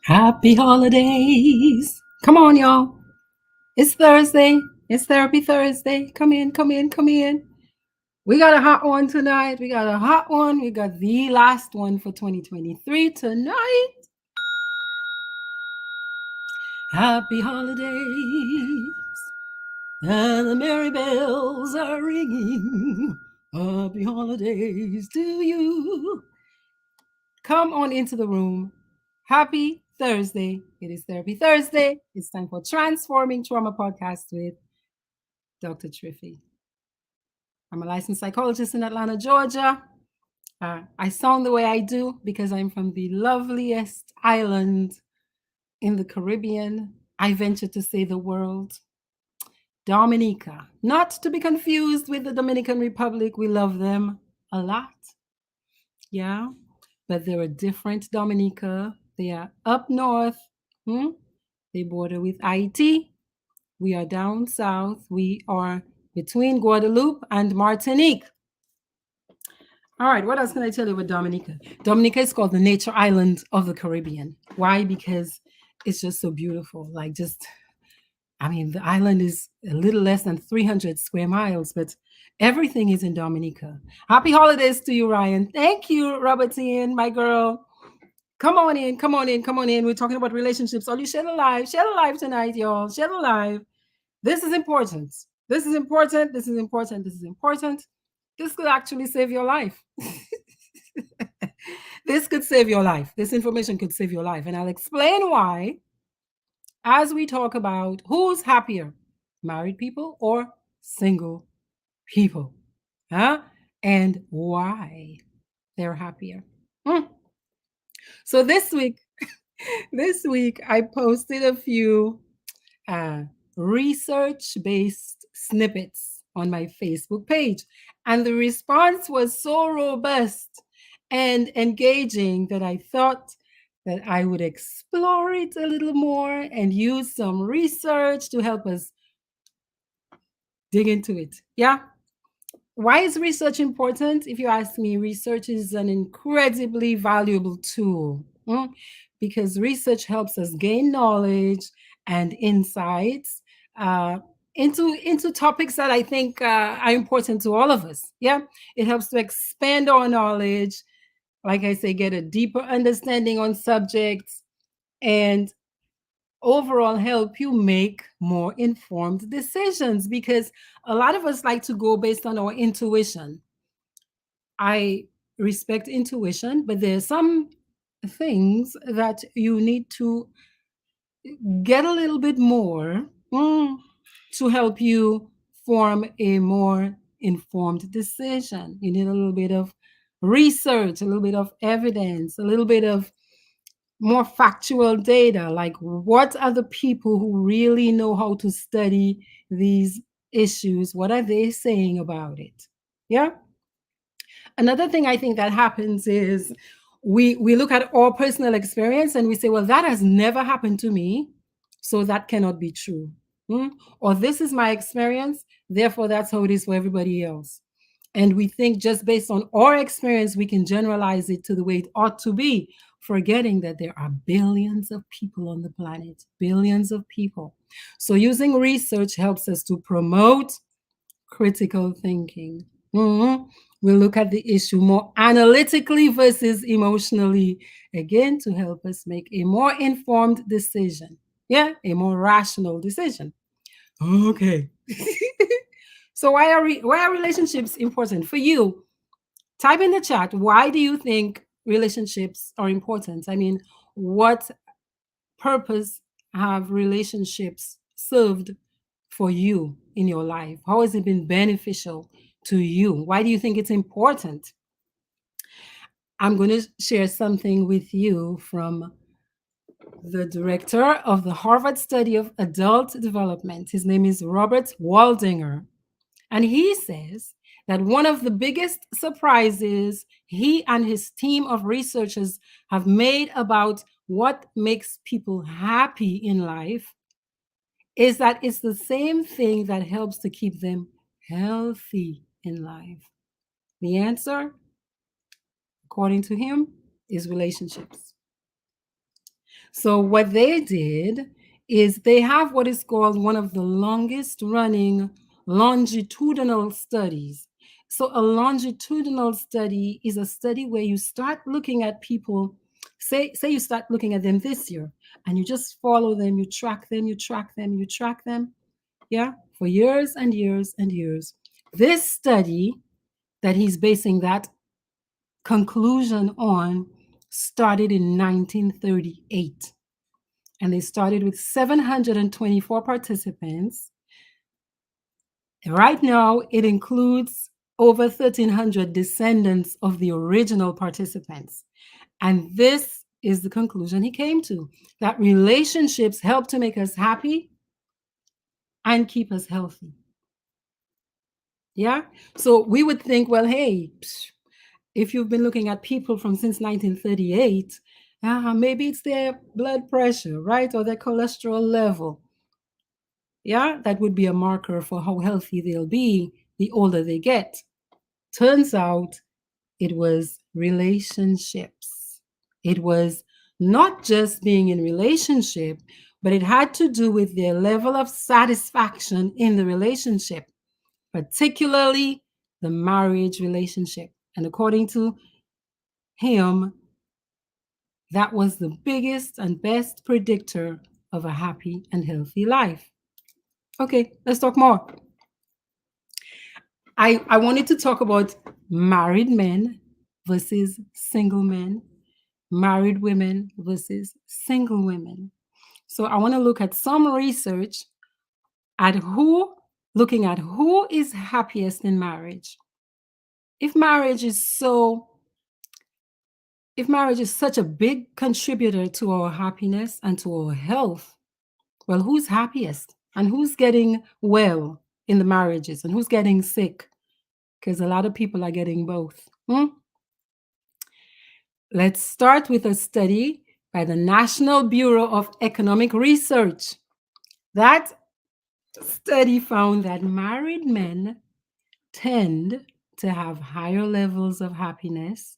Happy holidays. Come on, y'all. It's Thursday. It's Therapy Thursday. Come in, come in, come in. We got a hot one tonight. We got a hot one. We got the last one for 2023 tonight. Happy holidays. And the merry bells are ringing. Happy holidays to you. Come on into the room. Happy Thursday. It is Therapy Thursday. It's time for Transforming Trauma Podcast with Dr. Triffy. I'm a licensed psychologist in Atlanta, Georgia. I sound the way I do because I'm from the loveliest island in the Caribbean. I venture to say the world, Dominica. Not to be confused with the Dominican Republic. We love them a lot. Yeah, but they're a different Dominica. They are up north. They border with Haiti. We are down south. We are between Guadeloupe and Martinique. All right, what else can I tell you about Dominica? Dominica is called the nature island of the Caribbean. Why? Because it's just so beautiful. The island is a little less than 300 square miles, but everything is in Dominica. Happy holidays to you, Ryan. Thank you, Robertine, my girl. Come on in, come on in, come on in. We're talking about relationships. All you share alive tonight, y'all. Share alive. This is important. This is important. This is important. This is important. This could actually save your life. This could save your life. This information could save your life. And I'll explain why as we talk about who's happier, married people or single people, and why they're happier. So this week I posted a few research-based snippets on my Facebook page, and the response was so robust and engaging that I thought that I would explore it a little more and use some research to help us dig into it. Yeah. Why is research important? If you ask me, research is an incredibly valuable tool because research helps us gain knowledge and insights into topics that I think are important to all of us. Yeah, it helps to expand our knowledge, like I say, get a deeper understanding on subjects, and overall help you make more informed decisions, because a lot of us like to go based on our intuition. I respect intuition, but there are some things that you need to get a little bit more to help you form a more informed decision. You need a little bit of research, a little bit of evidence, a little bit of more factual data, like what are the people who really know how to study these issues, what are they saying about it? Yeah. Another thing I think that happens is we look at our personal experience and we say, well, that has never happened to me, so that cannot be true. Or this is my experience, therefore that's how it is for everybody else. And we think just based on our experience, we can generalize it to the way it ought to be, forgetting that there are billions of people on the planet, billions of people. So using research helps us to promote critical thinking. We'll look at the issue more analytically versus emotionally, again, to help us make a more informed decision. Yeah, a more rational decision. Okay. So why are relationships important for you? Type in the chat, why do you think relationships are important? I mean, what purpose have relationships served for you in your life? How has it been beneficial to you? Why do you think it's important? I'm going to share something with you from the director of the Harvard Study of Adult Development. His name is Robert Waldinger. And he says that one of the biggest surprises he and his team of researchers have made about what makes people happy in life is that it's the same thing that helps to keep them healthy in life. The answer, according to him, is relationships. So what they did is they have what is called one of the longest running longitudinal studies. So a longitudinal study is a study where you start looking at people, say you start looking at them this year, and you just follow them, you track them, you track them, you track them, yeah, for years and years and years. This study that he's basing that conclusion on started in 1938. And they started with 724 participants. Right now, it includes over 1,300 descendants of the original participants. And this is the conclusion he came to, that relationships help to make us happy and keep us healthy. Yeah. So we would think, well, hey, if you've been looking at people from since 1938, maybe it's their blood pressure, right? Or their cholesterol level. Yeah, that would be a marker for how healthy they'll be the older they get. Turns out it was relationships. It was not just being in relationship, but it had to do with their level of satisfaction in the relationship, particularly the marriage relationship. And according to him, that was the biggest and best predictor of a happy and healthy life. Okay, let's talk more. I wanted to talk about married men versus single men, married women versus single women. So I want to look at some research at looking at who is happiest in marriage. If marriage is so if marriage is such a big contributor to our happiness and to our health, well, who's happiest and who's getting well in the marriages and who's getting sick? Because a lot of people are getting both. Let's start with a study by the National Bureau of Economic Research. That study found that married men tend to have higher levels of happiness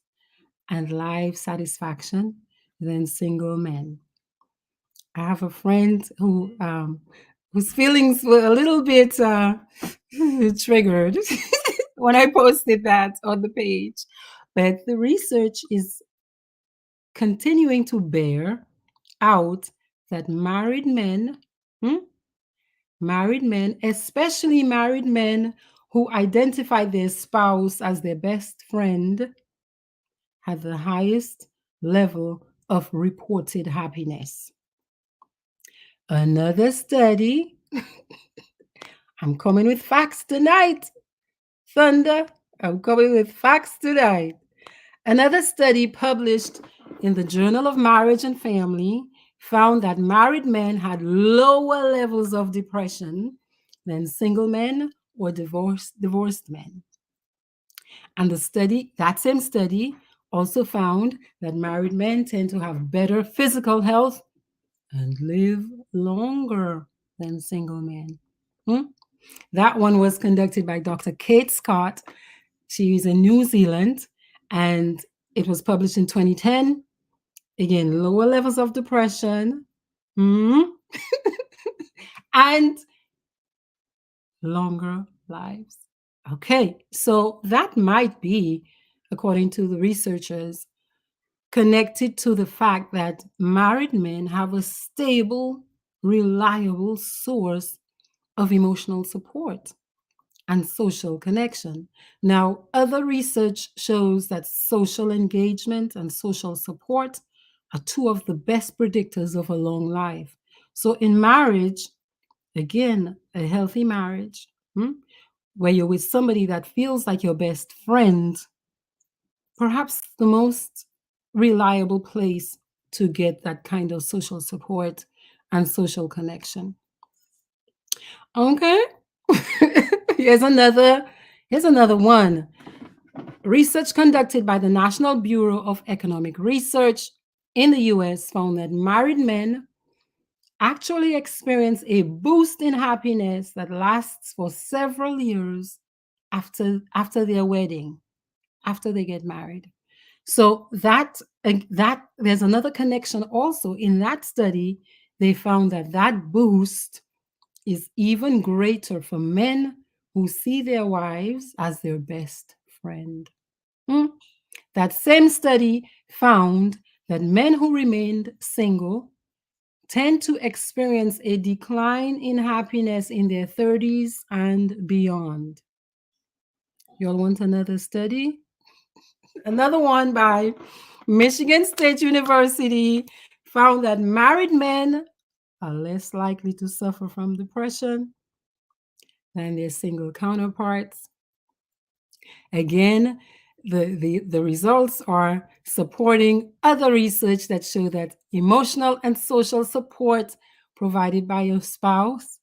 and life satisfaction than single men. I have a friend whose feelings were a little bit triggered when I posted that on the page. But the research is continuing to bear out that married men, especially married men who identify their spouse as their best friend, have the highest level of reported happiness. Another study, I'm coming with facts tonight, Thunder. I'm coming with facts tonight. Another study published in the Journal of Marriage and Family found that married men had lower levels of depression than single men or divorced men. And that same study also found that married men tend to have better physical health and live longer than single men. That one was conducted by Dr. Kate Scott. She's in New Zealand, and it was published in 2010. Again, lower levels of depression and longer lives. Okay, so that might be, according to the researchers, connected to the fact that married men have a stable, reliable source of emotional support and social connection. Now, other research shows that social engagement and social support are two of the best predictors of a long life. So, in marriage, again, a healthy marriage, where you're with somebody that feels like your best friend, perhaps the most reliable place to get that kind of social support and social connection. Okay. here's another one. Research conducted by the National Bureau of Economic Research in the US found that married men actually experience a boost in happiness that lasts for several years after their wedding, after they get married. So that there's another connection also. In that study, they found that that boost is even greater for men who see their wives as their best friend. Hmm. That same study found that men who remained single tend to experience a decline in happiness in their 30s and beyond. Y'all want another study? Another one by Michigan State University found that married men are less likely to suffer from depression than their single counterparts. Again, the results are supporting other research that show that emotional and social support provided by your spouse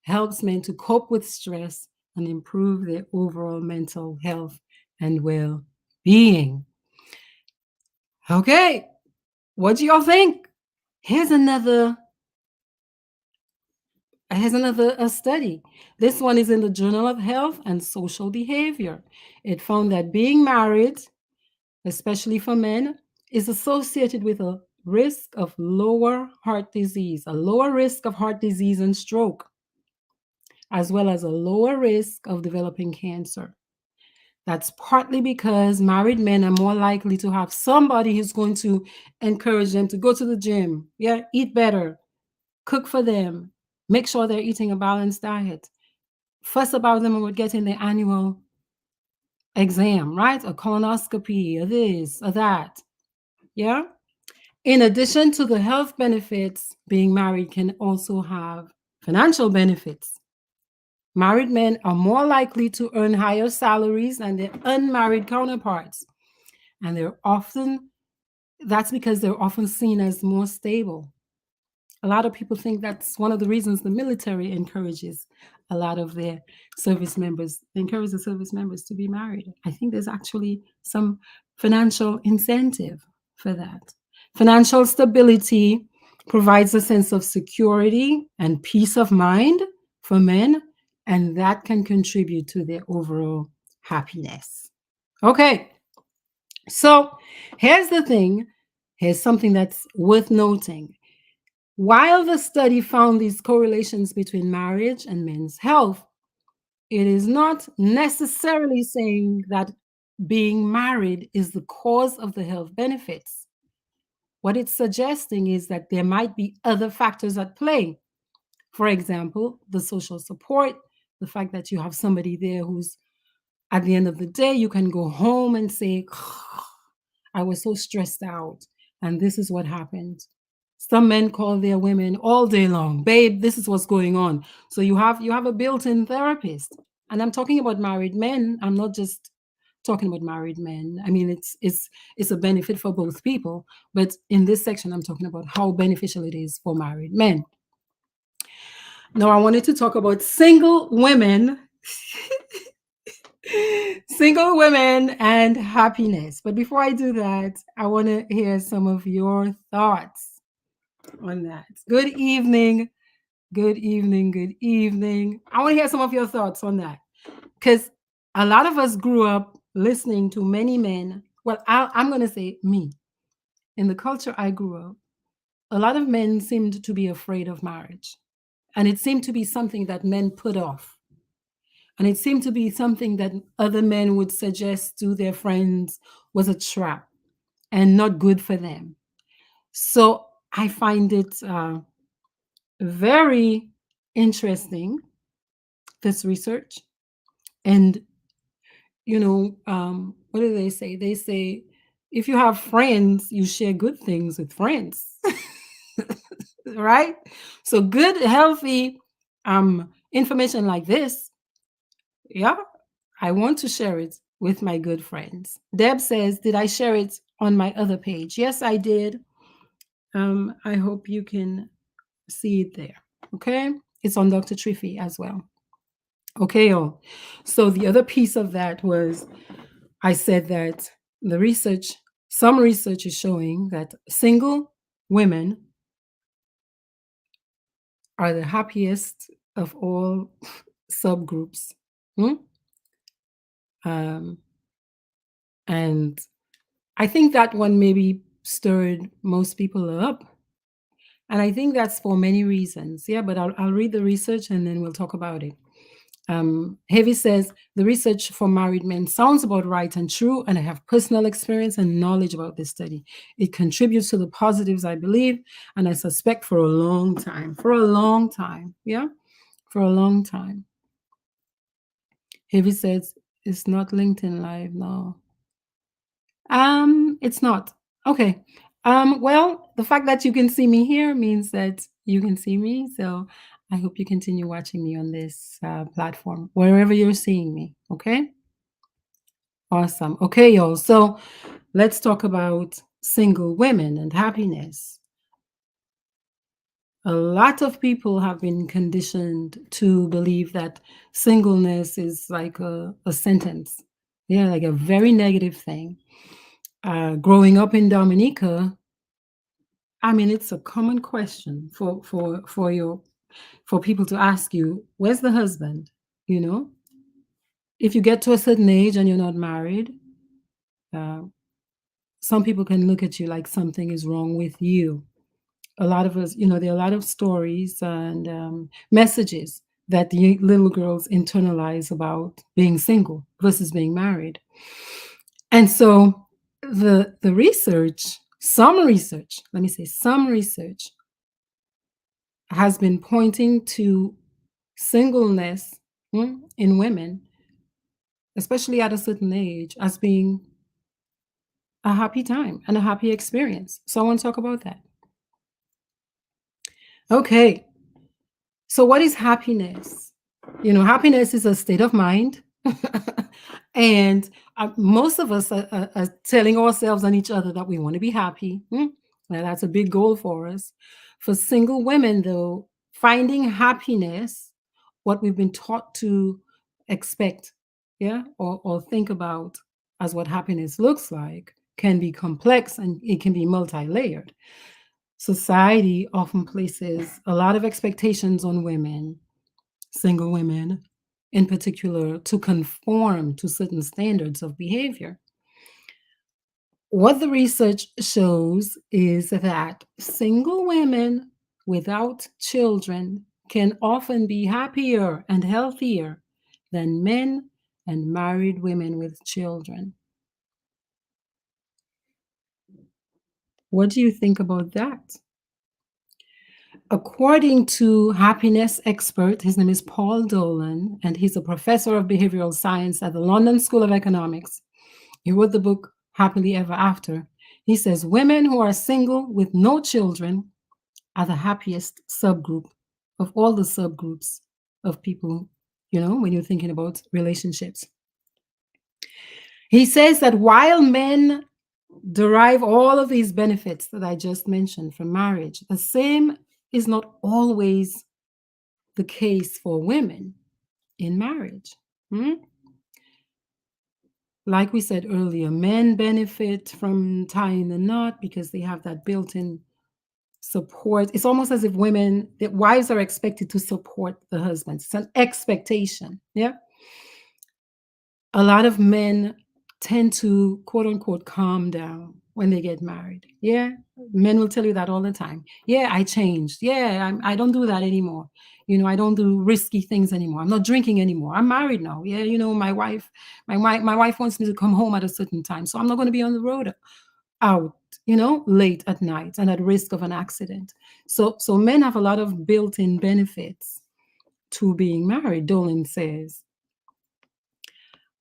helps men to cope with stress and improve their overall mental health and well-being. Okay, what do y'all think? Here's another study. This one is in the Journal of Health and Social Behavior. It found that being married, especially for men, is associated with a risk of lower heart disease, a lower risk of heart disease and stroke, as well as a lower risk of developing cancer. That's partly because married men are more likely to have somebody who's going to encourage them to go to the gym, yeah, eat better, cook for them, make sure they're eating a balanced diet, fuss about them about getting their annual exam, right? A colonoscopy, or this, or that. Yeah. In addition to the health benefits, being married can also have financial benefits. Married men are more likely to earn higher salaries than their unmarried counterparts. And that's because they're often seen as more stable. A lot of people think that's one of the reasons the military encourages a lot of their service members, encourage the service members to be married. I think there's actually some financial incentive for that. Financial stability provides a sense of security and peace of mind for men, and that can contribute to their overall happiness. Okay, so here's the thing. Here's something that's worth noting. While the study found these correlations between marriage and men's health, it is not necessarily saying that being married is the cause of the health benefits. What it's suggesting is that there might be other factors at play. For example, the social support, the fact that you have somebody there who's at the end of the day, you can go home and say, I was so stressed out, and this is what happened. Some men call their women all day long, babe, this is what's going on. So you have a built-in therapist. And I'm talking about married men. I'm not just talking about married men. I mean, it's a benefit for both people. But in this section, I'm talking about how beneficial it is for married men. Now, I wanted to talk about single women. Single women and happiness. But before I do that, I want to hear some of your thoughts on that. Good evening. Good evening. Good evening. I want to hear some of your thoughts on that. Because a lot of us grew up listening to many men. Well, I'm going to say me. In the culture I grew up, a lot of men seemed to be afraid of marriage. And it seemed to be something that men put off. And it seemed to be something that other men would suggest to their friends was a trap and not good for them. So I find it very interesting, this research. And, what do they say? They say, if you have friends, you share good things with friends. Right? So good, healthy information like this, yeah, I want to share it with my good friends. Deb says, did I share it on my other page? Yes, I did. I hope you can see it there. Okay. It's on Dr. Triffy as well. Okay, y'all. So the other piece of that was I said that some research is showing that single women are the happiest of all subgroups. And I think that one maybe stirred most people up. And I think that's for many reasons. Yeah, but I'll read the research and then we'll talk about it. Heavy says the research for married men sounds about right and true, and I have personal experience and knowledge about this study. It contributes to the positives, I believe, and I suspect for a long time. For a long time. Yeah, for a long time. Heavy says it's not LinkedIn Live now. It's not. Okay. Well, the fact that you can see me here means that you can see me. So I hope you continue watching me on this platform, wherever you're seeing me. Okay. Awesome. Okay, y'all. So let's talk about single women and happiness. A lot of people have been conditioned to believe that singleness is like a sentence. Yeah, like a very negative thing. Growing up in Dominica, I mean, it's a common question for people to ask you, where's the husband? You know, if you get to a certain age and you're not married, uh, some people can look at you like something is wrong with you. A lot of us, there are a lot of stories and messages that the little girls internalize about being single versus being married. And so the research, some research, let me say some research has been pointing to singleness in women, especially at a certain age, as being a happy time and a happy experience. So I want to talk about that. Okay. So what is happiness? Happiness is a state of mind. And most of us are telling ourselves and each other that we want to be happy. Now, that's a big goal for us. For single women, though, finding happiness, what we've been taught to expect, yeah, or think about as what happiness looks like, can be complex and it can be multi-layered. Society often places a lot of expectations on women, single women in particular, to conform to certain standards of behavior. What the research shows is that single women without children can often be happier and healthier than men and married women with children. What do you think about that? According to happiness expert, his name is Paul Dolan, and he's a professor of behavioral science at the London School of Economics. He wrote the book Happily Ever After. He says women who are single with no children are the happiest subgroup of all the subgroups of people, when you're thinking about relationships. He says that while men derive all of these benefits that I just mentioned from marriage, the same is not always the case for women in marriage. Like we said earlier, men benefit from tying the knot because they have that built-in support. It's almost as if wives are expected to support the husbands. It's an expectation. Yeah. A lot of men tend to quote unquote calm down when they get married. Yeah. Men will tell you that all the time. Yeah, I changed. Yeah, I don't do that anymore. I don't do risky things anymore. I'm not drinking anymore. I'm married now. Yeah, my wife wants me to come home at a certain time. So I'm not going to be on the road out, late at night and at risk of an accident. So men have a lot of built-in benefits to being married, Dolan says.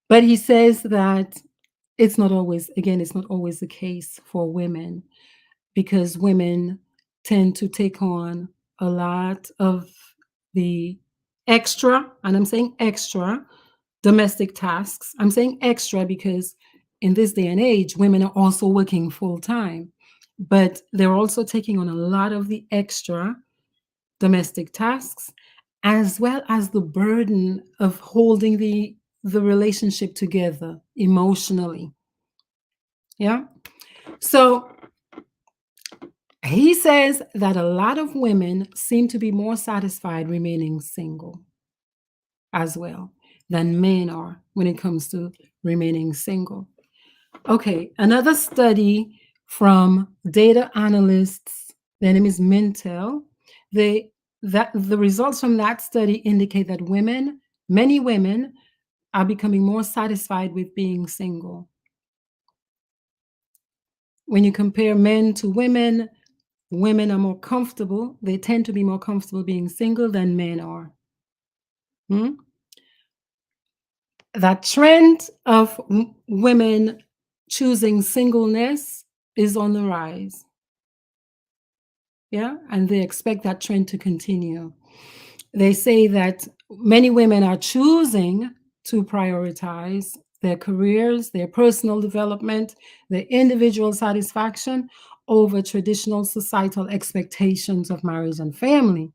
But he says that it's not always the case for women, because women tend to take on a lot of the extra, and I'm saying extra, domestic tasks. I'm saying extra because in this day and age, women are also working full time, but they're also taking on a lot of the extra domestic tasks, as well as the burden of holding the relationship together emotionally. Yeah. So he says that a lot of women seem to be more satisfied remaining single as well than men are when it comes to remaining single. Okay, another study from data analysts, their name is Mintel. They that the results from that study indicate that many women, are becoming more satisfied with being single. When you compare men to women, women are more comfortable. They tend to be more comfortable being single than men are. Hmm? That trend of women choosing singleness is on the rise. Yeah. And they expect that trend to continue. They say that many women are choosing to prioritize their careers, their personal development, their individual satisfaction over traditional societal expectations of marriage and family.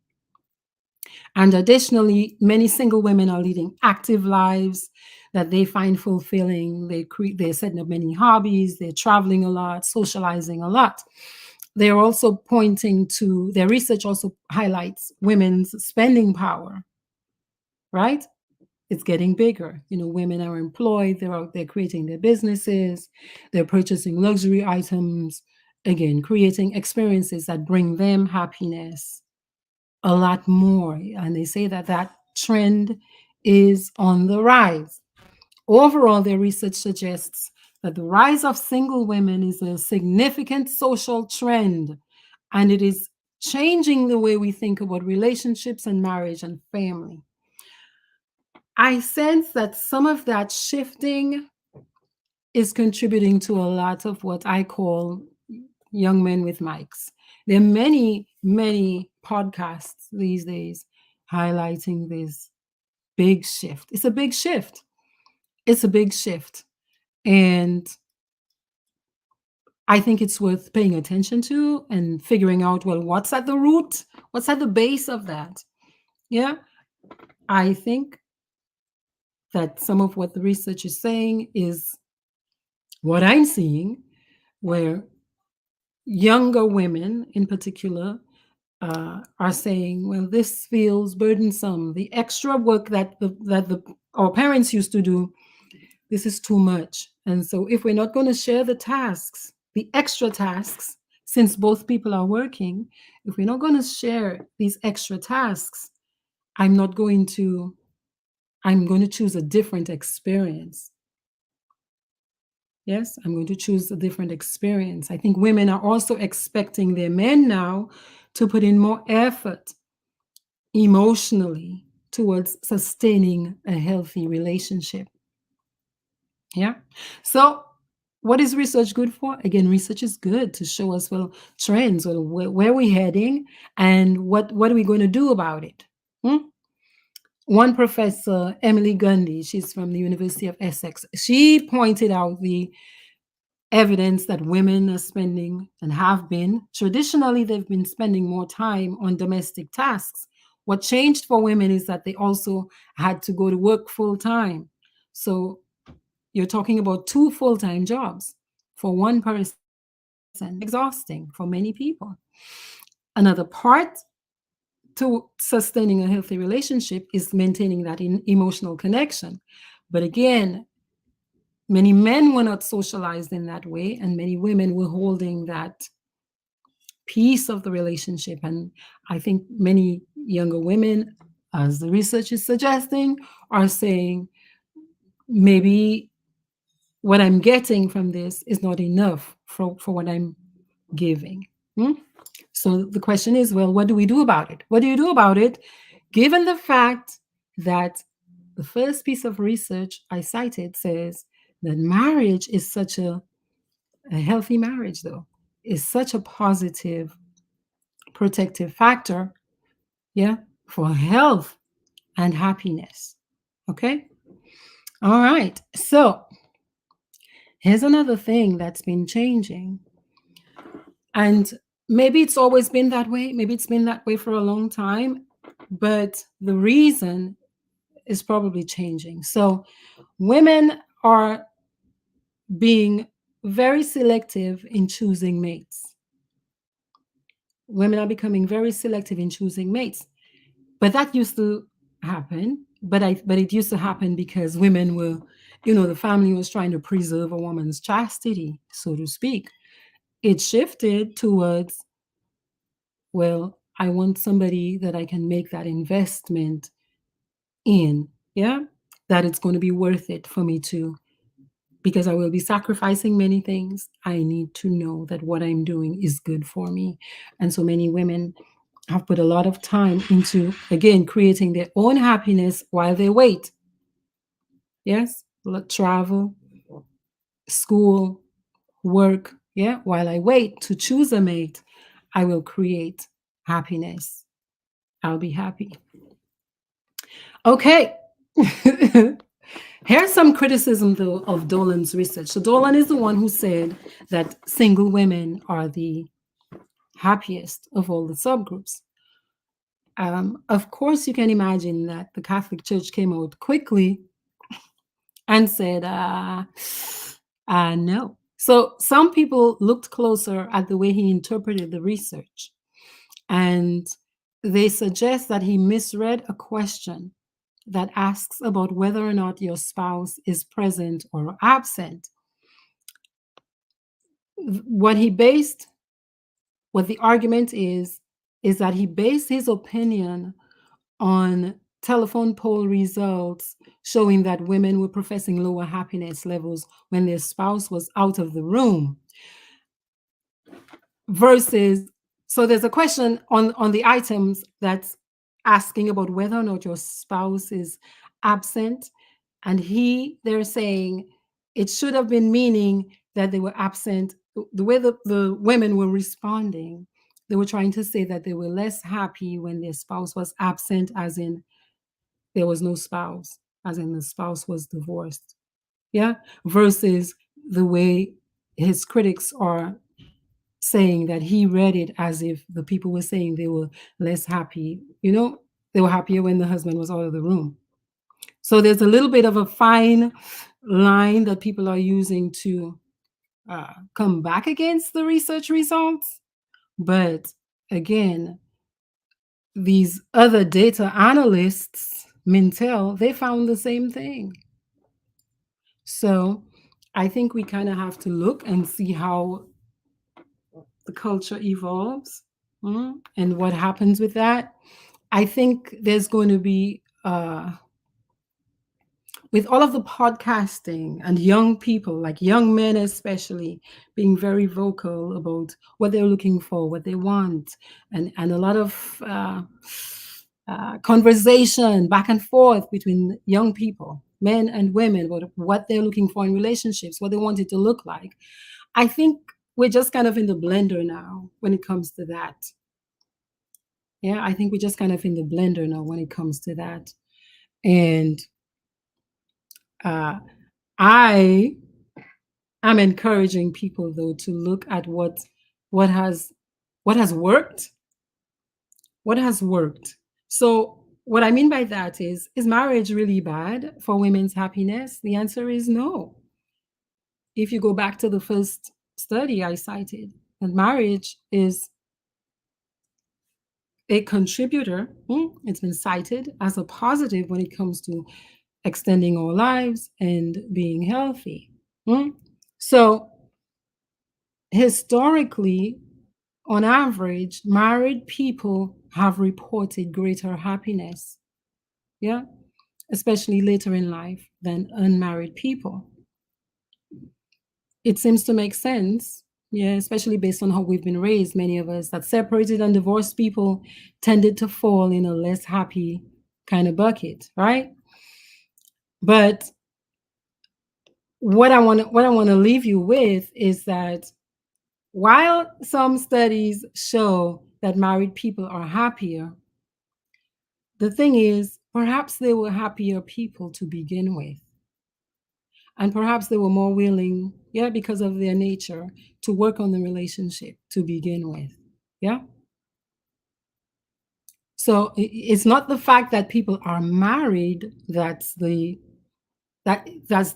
And additionally, many single women are leading active lives that they find fulfilling. They're setting up many hobbies, they're traveling a lot, socializing a lot. They're also pointing to their research also highlights women's spending power, right? It's getting bigger. Women are employed, they're out there creating their businesses, they're purchasing luxury items, again, creating experiences that bring them happiness a lot more. And they say that that trend is on the rise. Overall, their research suggests that the rise of single women is a significant social trend, and it is changing the way we think about relationships and marriage and family. I sense that some of that shifting is contributing to a lot of what I call young men with mics. There are many, many podcasts these days highlighting this big shift. It's a big shift. It's a big shift. And I think it's worth paying attention to and figuring out, well, what's at the root? What's at the base of that? Yeah. I think that some of what the research is saying is what I'm seeing, where younger women in particular are saying, well, this feels burdensome. The extra work that our parents used to do, this is too much. And so if we're not going to share the tasks, the extra tasks, since both people are working, if we're not going to share these extra tasks, I'm not going to, I'm going to choose a different experience. Yes, I'm going to choose a different experience. I think women are also expecting their men now to put in more effort emotionally towards sustaining a healthy relationship. Yeah. So, what is research good for? Again, research is good to show us, well, trends, or where we're heading, and what are we going to do about it. Hmm? One professor, Emily Gundy, she's from the University of Essex, she pointed out the evidence that women are spending, and have been traditionally, they've been spending more time on domestic tasks. What changed for women is that they also had to go to work full time. So you're talking about two full-time jobs for one person, exhausting for many people. Another part to sustaining a healthy relationship is maintaining that emotional connection. But again, many men were not socialized in that way, and many women were holding that piece of the relationship. And I think many younger women, as the research is suggesting, are saying, maybe what I'm getting from this is not enough for what I'm giving. Hmm? So the question is, well, what do we do about it? What do you do about it, given the fact that the first piece of research I cited says that marriage is such a healthy marriage, though, is such a positive protective factor, yeah, for health and happiness. Okay. All right. So here's another thing that's been changing. And maybe it's always been that way. Maybe it's been that way for a long time, but the reason is probably changing. So women are being very selective in choosing mates. Women are becoming very selective in choosing mates. But that used to happen. But it used to happen because women were the family was trying to preserve a woman's chastity, so to speak. It shifted towards, well, I want somebody that I can make that investment in, yeah, that it's going to be worth it for me to, because I will be sacrificing many things. I need to know that what I'm doing is good for me. And so many women have put a lot of time into, again, creating their own happiness while they wait. Yes, travel, school, work. Yeah, while I wait to choose a mate, I will create happiness. I'll be happy. Okay. Here's some criticism, though, of Dolan's research. So, Dolan is the one who said that single women are the happiest of all the subgroups. Of course, you can imagine that the Catholic Church came out quickly and said, no. So, some people looked closer at the way he interpreted the research, and they suggest that he misread a question that asks about whether or not your spouse is present or absent. What he based, what the argument is that he based his opinion on telephone poll results showing that women were professing lower happiness levels when their spouse was out of the room versus, so there's a question on the items that's asking about whether or not your spouse is absent, and they're saying it should have been meaning that they were absent. The way the women were responding, they were trying to say that they were less happy when their spouse was absent, as in there was no spouse, as in the spouse was divorced. Yeah, versus the way his critics are saying that he read it as if the people were saying they were less happy. They were happier when the husband was out of the room. So there's a little bit of a fine line that people are using to come back against the research results. But again, these other data analysts, Mintel, they found the same thing. So I think we kind of have to look and see how the culture evolves, and what happens with that. I think there's going to be, with all of the podcasting and young people, like young men especially, being very vocal about what they're looking for, what they want, and a lot of conversation back and forth between young people, men and women, about what they're looking for in relationships, what they want it to look like. I think we're just kind of in the blender now when it comes to that. Yeah, I think we're just kind of in the blender now when it comes to that. And I am encouraging people, though, to look at what has worked. What has worked? So what I mean by that is marriage really bad for women's happiness? The answer is no. If you go back to the first study I cited, that marriage is a contributor. It's been cited as a positive when it comes to extending our lives and being healthy. So historically, on average, married people have reported greater happiness, yeah, especially later in life, than unmarried people. It seems to make sense, yeah, especially based on how we've been raised, many of us, that separated and divorced people tended to fall in a less happy kind of bucket, right? But what I want to leave you with is that while some studies show that married people are happier, the thing is, perhaps they were happier people to begin with. And perhaps they were more willing, yeah, because of their nature, to work on the relationship to begin with. Yeah. So it's not the fact that people are married that's the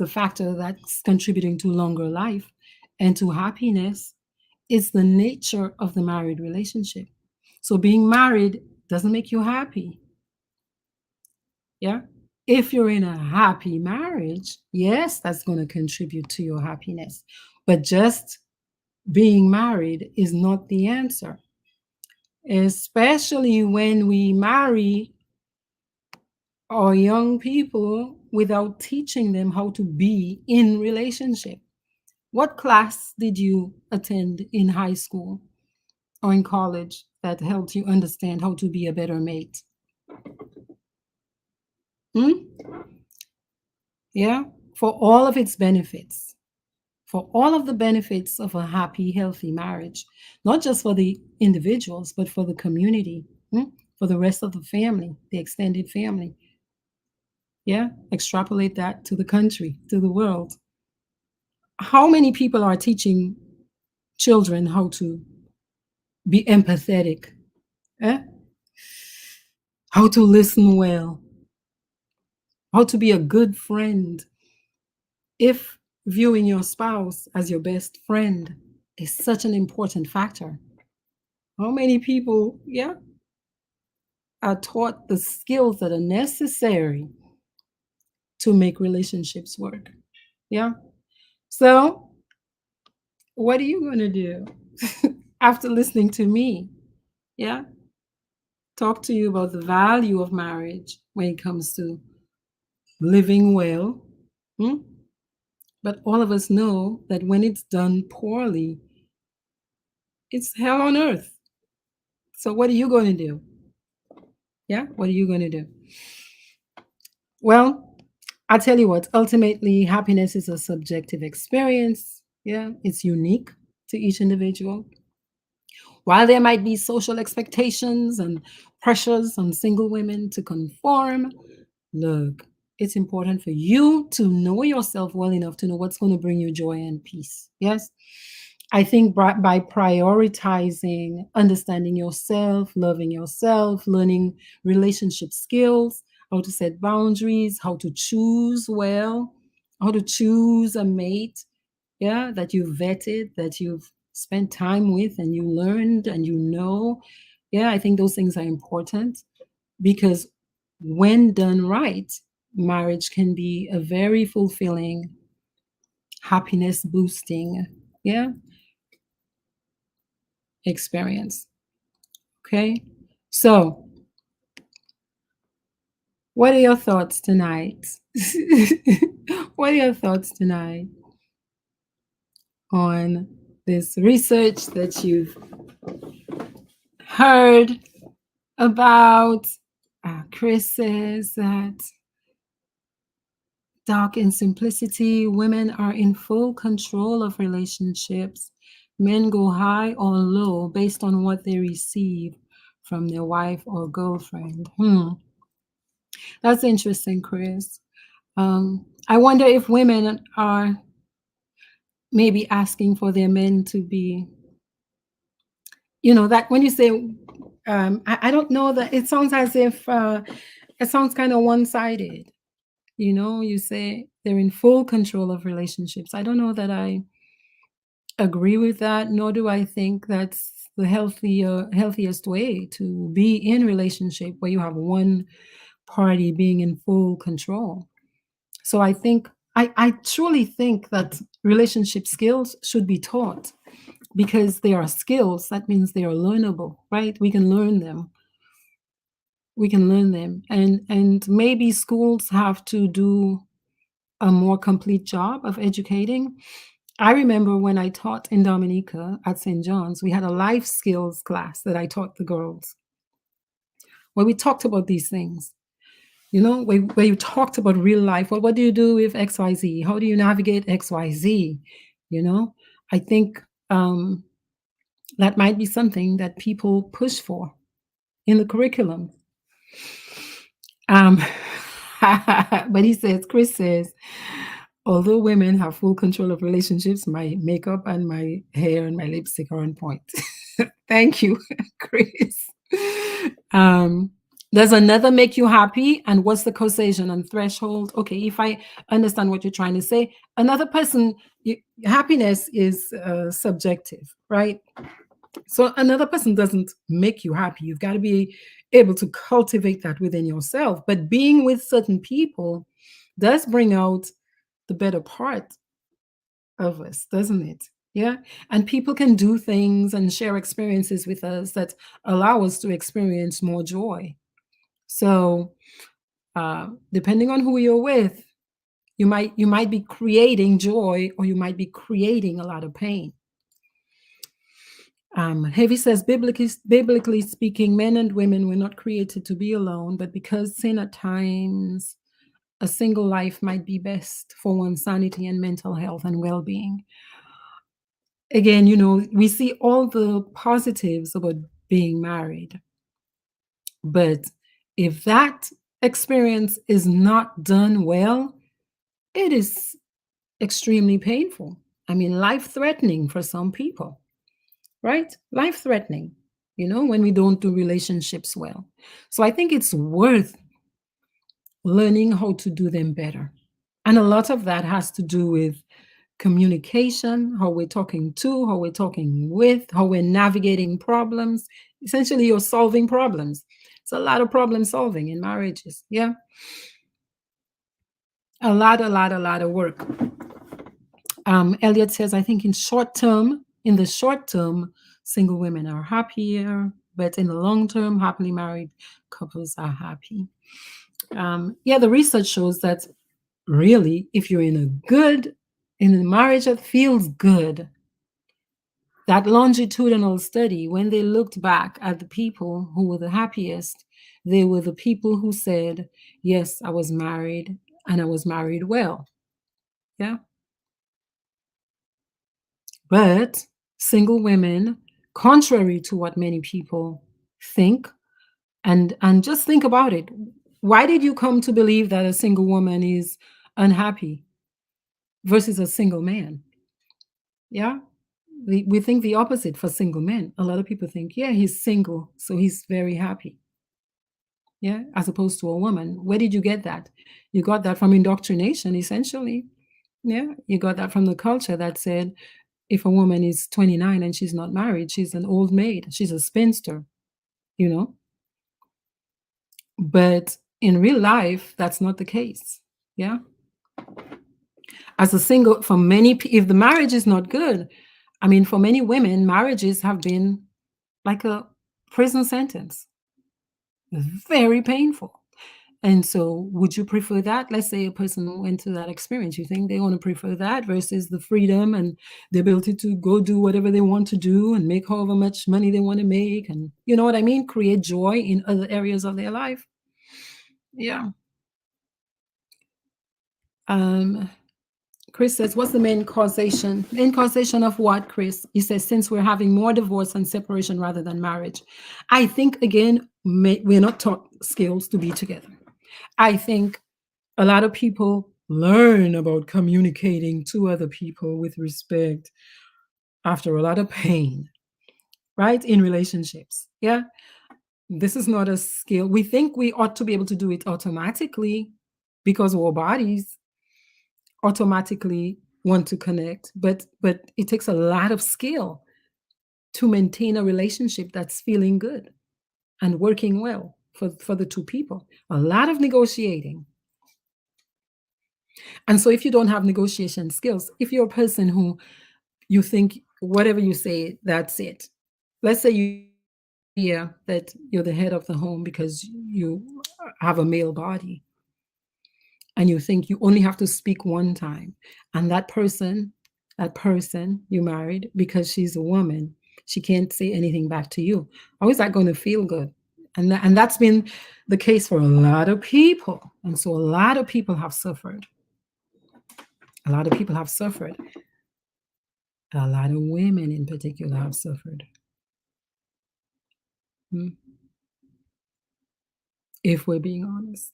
factor that's contributing to longer life and to happiness. It's the nature of the married relationship. So being married doesn't make you happy. Yeah. If you're in a happy marriage, yes, that's going to contribute to your happiness. But just being married is not the answer, especially when we marry our young people without teaching them how to be in relationship. What class did you attend in high school or in college that helped you understand how to be a better mate? Hmm? Yeah, for all of its benefits, for all of the benefits of a happy, healthy marriage, not just for the individuals, but for the community, for the rest of the family, the extended family. Yeah, extrapolate that to the country, to the world. How many people are teaching children how to be empathetic, eh? How to listen well, how to be a good friend? If viewing your spouse as your best friend is such an important factor, how many people, yeah, are taught the skills that are necessary to make relationships work? Yeah. So, what are you going to do after listening to me? Yeah. Talk to you about the value of marriage when it comes to living well. Hmm? But all of us know that when it's done poorly, it's hell on earth. So, what are you going to do? Yeah. What are you going to do? Well, I'll tell you what, ultimately, happiness is a subjective experience. Yeah. It's unique to each individual. While there might be social expectations and pressures on single women to conform, look, it's important for you to know yourself well enough to know what's going to bring you joy and peace. Yes. I think by prioritizing understanding yourself, loving yourself, learning relationship skills, how to set boundaries, how to choose well, how to choose a mate, yeah, that you've vetted, that you've spent time with and you learned and you know. Yeah, I think those things are important because when done right, marriage can be a very fulfilling, happiness boosting, yeah, experience. Okay. So, what are your thoughts tonight? What are your thoughts tonight on this research that you've heard about? Chris says that dark in simplicity, women are in full control of relationships. Men go high or low based on what they receive from their wife or girlfriend. That's interesting, Chris. I wonder if women are maybe asking for their men to be, that when you say, I don't know that it sounds as if it sounds kind of one sided. You say they're in full control of relationships. I don't know that I agree with that, nor do I think that's the healthiest way to be in relationship where you have one party being in full control. So I truly think that relationship skills should be taught because they are skills. That means they are learnable, right? We can learn them. We can learn them. And maybe schools have to do a more complete job of educating. I remember when I taught in Dominica at St. John's, we had a life skills class that I taught the girls where we talked about these things. Where you talked about real life. Well, what do you do with XYZ? How do you navigate XYZ? I think that might be something that people push for in the curriculum. Um, but Chris says, although women have full control of relationships, my makeup and my hair and my lipstick are on point. Thank you, Chris. Um, does another make you happy? And what's the causation and threshold? Okay, if I understand what you're trying to say, another person, happiness is subjective, right? So another person doesn't make you happy. You've got to be able to cultivate that within yourself. But being with certain people does bring out the better part of us, doesn't it? Yeah. And people can do things and share experiences with us that allow us to experience more joy. So, depending on who you're with, you might be creating joy, or you might be creating a lot of pain. Heavy says, biblically speaking, men and women were not created to be alone, but because sin at times, a single life might be best for one's sanity and mental health and well-being. Again, we see all the positives about being married, but if that experience is not done well, it is extremely painful. I mean, life-threatening for some people, right? Life-threatening, when we don't do relationships well. So I think it's worth learning how to do them better. And a lot of that has to do with communication, how we're talking to, how we're talking with, how we're navigating problems. Essentially, you're solving problems. It's a lot of problem solving in marriages. Yeah. A lot of work. Elliot says, I think in the short term, single women are happier, but in the long term, happily married couples are happy. Yeah, the research shows that really, if you're in a marriage that feels good, that longitudinal study, when they looked back at the people who were the happiest, they were the people who said, yes, I was married and I was married well. Yeah. But single women, contrary to what many people think, and just think about it. Why did you come to believe that a single woman is unhappy versus a single man? Yeah. We think the opposite for single men. A lot of people think, yeah, he's single, so he's very happy. Yeah, as opposed to a woman. Where did you get that? You got that from indoctrination, essentially. Yeah, you got that from the culture that said if a woman is 29 and she's not married, she's an old maid, she's a spinster, you know? But in real life, that's not the case. Yeah. As a single, for many, if the marriage is not good, I mean, for many women, marriages have been like a prison sentence, very painful. And so, would you prefer that? Let's say a person went through that experience. You think they want to prefer that versus the freedom and the ability to go do whatever they want to do and make however much money they want to make, and you know what I mean? Create joy in other areas of their life. Yeah. Um, Chris says, what's the main causation? Main causation of what, Chris? He says, since we're having more divorce and separation rather than marriage. I think, again, we're not taught skills to be together. I think a lot of people learn about communicating to other people with respect after a lot of pain, right? In relationships. Yeah. This is not a skill. We think we ought to be able to do it automatically because our bodies automatically want to connect, but it takes a lot of skill to maintain a relationship that's feeling good and working well for the two people. A lot of negotiating. And so if you don't have negotiation skills, if you're a person who you think whatever you say, that's it. Let's say you hear that you're the head of the home because you have a male body and you think you only have to speak one time, and that person you married, because she's a woman, she can't say anything back to you. How is that going to feel good? And that's been the case for a lot of people, and so a lot of people have suffered. A lot of people have suffered. A lot of women in particular have suffered. Mm, if we're being honest.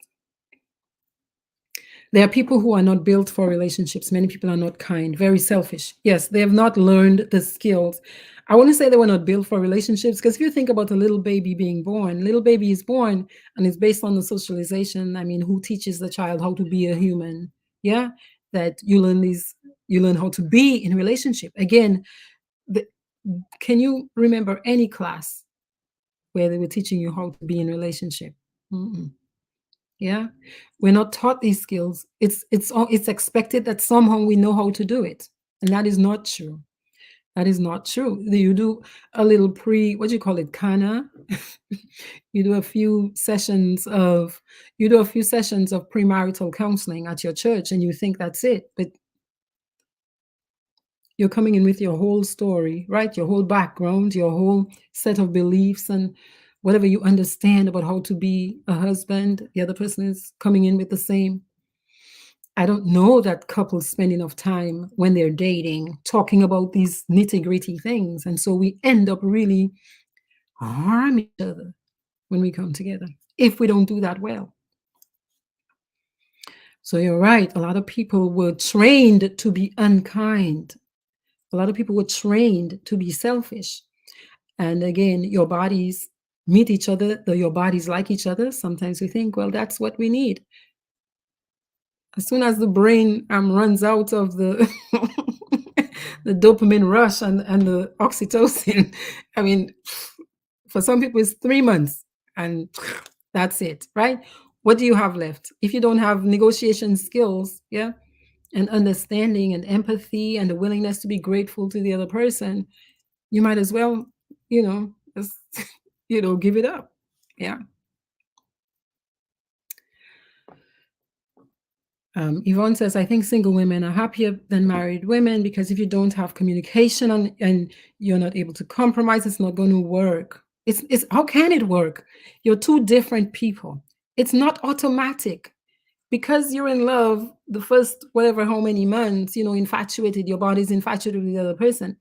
There are people who are not built for relationships. Many people are not kind, very selfish. Yes, they have not learned the skills. I want to say they were not built for relationships because if you think about a little baby being born, little baby is born and it's based on the socialization. I mean, who teaches the child how to be a human? Yeah, that you learn how to be in relationship. Again, the, can you remember any class where they were teaching you how to be in relationship. Mm-mm. Yeah, we're not taught these skills. It's expected that somehow we know how to do it, and that is not true. That is not true. You do a little what do you call it, Kana? You do a few sessions of premarital counseling at your church, and you think that's it, but you're coming in with your whole story, right? Your whole background, your whole set of beliefs, and whatever you understand about how to be a husband. The other person is coming in with the same. I don't know that couples spend enough time when they're dating talking about these nitty-gritty things. And so we end up really harming each other when we come together if we don't do that well. So you're right. A lot of people were trained to be unkind. A lot of people were trained to be selfish. And again, your bodies meet each other, though your bodies like each other. Sometimes we think, well, that's what we need. As soon as the brain runs out of the the dopamine rush and the oxytocin, I mean, for some people it's 3 months and that's it, right? What do you have left? If you don't have negotiation skills, yeah, and understanding and empathy and the willingness to be grateful to the other person, you might as well, just, give it up. Yeah. Yvonne says, I think single women are happier than married women because if you don't have communication and you're not able to compromise, it's not going to work. It's how can it work? You're two different people. It's not automatic. Because you're in love, the first whatever how many months, infatuated, your body's infatuated with the other person.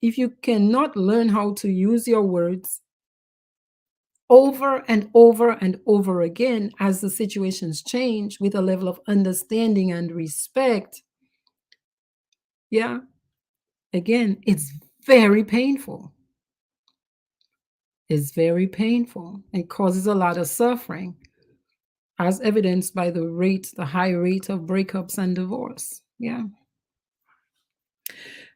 If you cannot learn how to use your words over and over and over again as the situations change with a level of understanding and respect, yeah, again, it's very painful. It's very painful and causes a lot of suffering, as evidenced by the high rate of breakups and divorce. Yeah.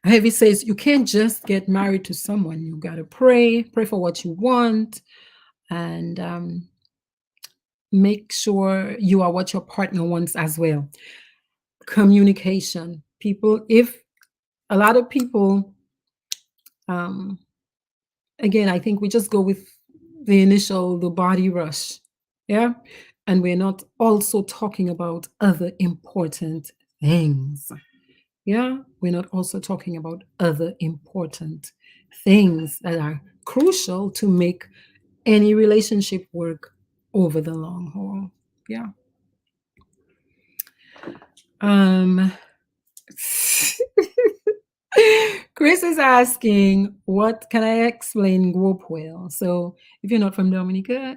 Heavy says you can't just get married to someone. You got to pray for what you want, and make sure you are what your partner wants as well. Communication. If a lot of people, again, I think we just go with the body rush. Yeah. And we're not also talking about other important things. Yeah. We're not also talking about other important things that are crucial to make any relationship work over the long haul. Yeah. Chris is asking, what can I explain Guopuel? So if you're not from Dominica,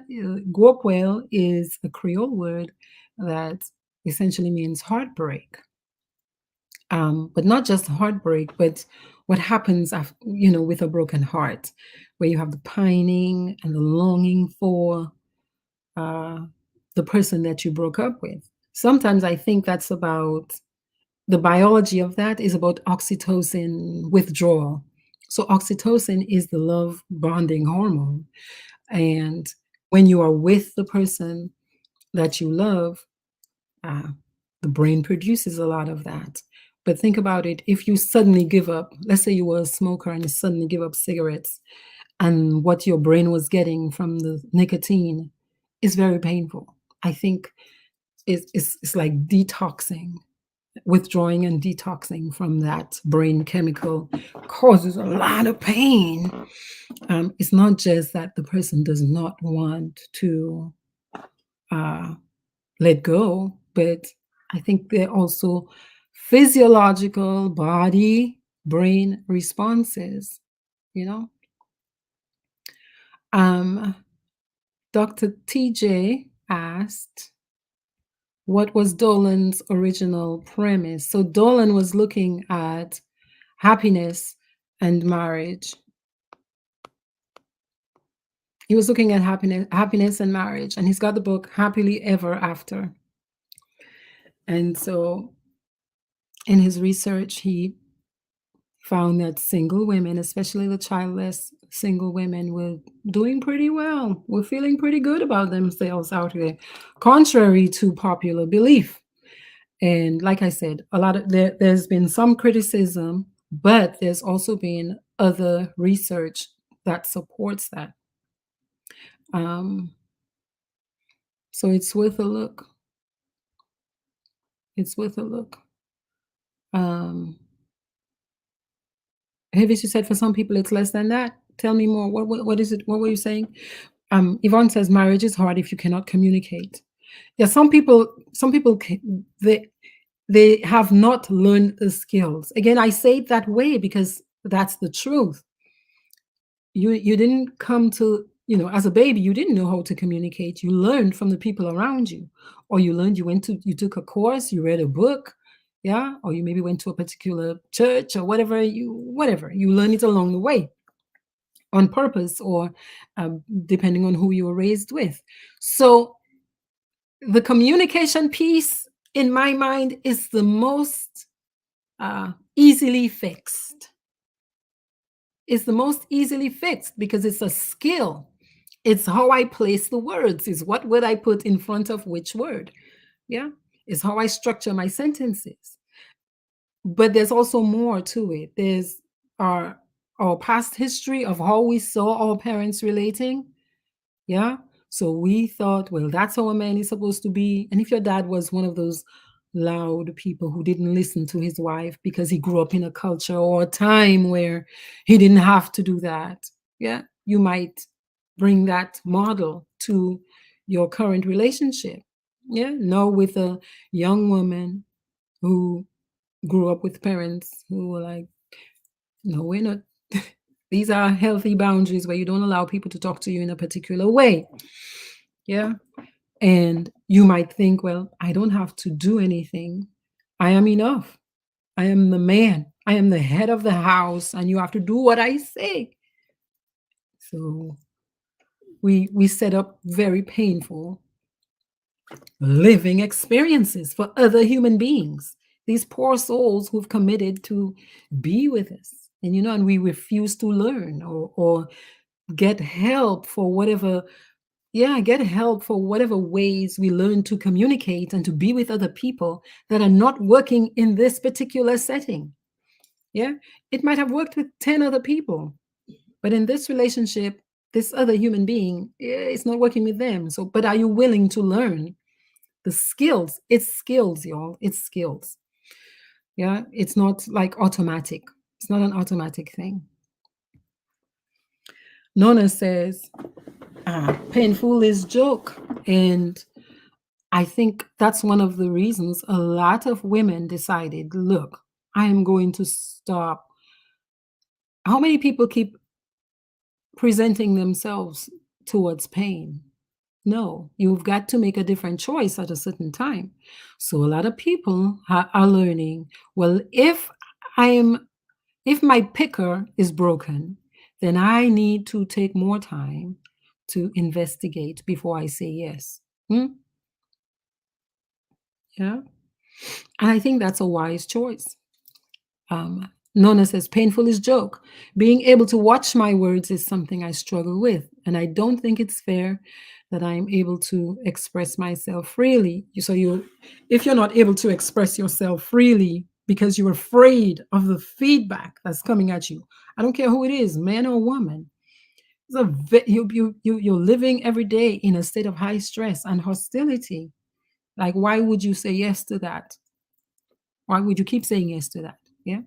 Guopuel is a Creole word that essentially means heartbreak. But not just heartbreak, but what happens with a broken heart, where you have the pining and the longing for the person that you broke up with. Sometimes I think that's about the biology of that is about oxytocin withdrawal. So oxytocin is the love bonding hormone. And when you are with the person that you love, the brain produces a lot of that. But think about it. If you suddenly give up, let's say you were a smoker and you suddenly give up cigarettes, and what your brain was getting from the nicotine is very painful. I think it's like detoxing. Withdrawing and detoxing from that brain chemical causes a lot of pain. It's not just that the person does not want to let go, but I think there are also physiological body brain responses, you know. Dr. TJ asked, what was Dolan's original premise? So Dolan was looking at happiness and marriage. He was looking at happiness and marriage, and he's got the book Happily Ever After. And so in his research, he found that single women, especially the childless single women, were doing pretty well. Were feeling pretty good about themselves out there, contrary to popular belief. And like I said, a lot of there's been some criticism, but there's also been other research that supports that. Um, so it's worth a look. It's worth a look. Um, Heavis, you said for some people it's less than that. Tell me more. What is it? What were you saying? Yvonne says marriage is hard if you cannot communicate. Yeah, some people they have not learned the skills. Again, I say it that way because that's the truth. You didn't come to, as a baby, you didn't know how to communicate. You learned from the people around you, or you took a course, you read a book, yeah, or you maybe went to a particular church or whatever you learn it along the way on purpose, or depending on who you were raised with. So the communication piece, in my mind, is the most easily fixed. It's the most easily fixed because it's a skill. It's how I place the words, is what word I put in front of which word. Yeah. It's how I structure my sentences. But there's also more to it. There's our our past history of how we saw our parents relating. Yeah. So we thought, well, that's how a man is supposed to be. And if your dad was one of those loud people who didn't listen to his wife because he grew up in a culture or a time where he didn't have to do that, yeah, you might bring that model to your current relationship. Yeah. Now with a young woman who grew up with parents who were like, no, we're not. These are healthy boundaries where you don't allow people to talk to you in a particular way. Yeah. And you might think, well, I don't have to do anything. I am enough. I am the man. I am the head of the house, and you have to do what I say. So we set up very painful living experiences for other human beings. These poor souls who've committed to be with us. And we refuse to learn or get help for whatever. Yeah, get help for whatever ways we learn to communicate and to be with other people that are not working in this particular setting. Yeah, it might have worked with 10 other people, but in this relationship, this other human being, it's not working with them. So, but are you willing to learn the skills? It's skills, y'all. It's skills. Yeah, it's not like automatic. It's not an automatic thing. Nona says, painful is joke. And I think that's one of the reasons a lot of women decided, look, I am going to stop. How many people keep presenting themselves towards pain? No, you've got to make a different choice at a certain time. So a lot of people are learning, well, if my picker is broken, then I need to take more time to investigate before I say yes. Yeah. And I think that's a wise choice. Nona says, painful is joke. Being able to watch my words is something I struggle with. And I don't think it's fair that I'm able to express myself freely. If you're not able to express yourself freely because you're afraid of the feedback that's coming at you, I don't care who it is, man or woman. You're living every day in a state of high stress and hostility. Like, why would you say yes to that? Why would you keep saying yes to that? Yeah.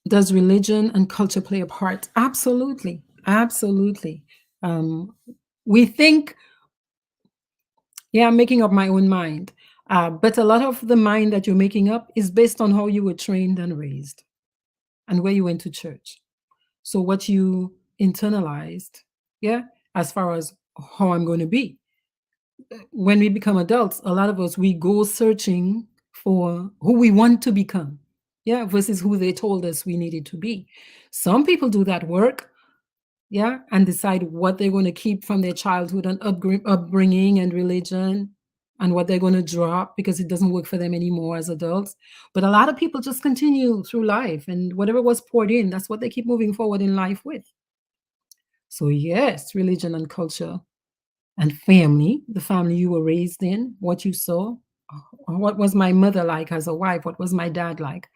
Does religion and culture play a part? Absolutely. Absolutely. We think, yeah, I'm making up my own mind. But a lot of the mind that you're making up is based on how you were trained and raised and where you went to church. So what you internalized, yeah, as far as how I'm going to be. When we become adults, a lot of us, we go searching for who we want to become, yeah, versus who they told us we needed to be. Some people do that work, yeah, and decide what they're going to keep from their childhood and upbringing and religion. and what they're going to drop because it doesn't work for them anymore as adults. But a lot of people just continue through life, and whatever was poured in, that's what they keep moving forward in life with. So, yes, religion and culture and family, the family you were raised in, what you saw. What was my mother like as a wife? What was my dad like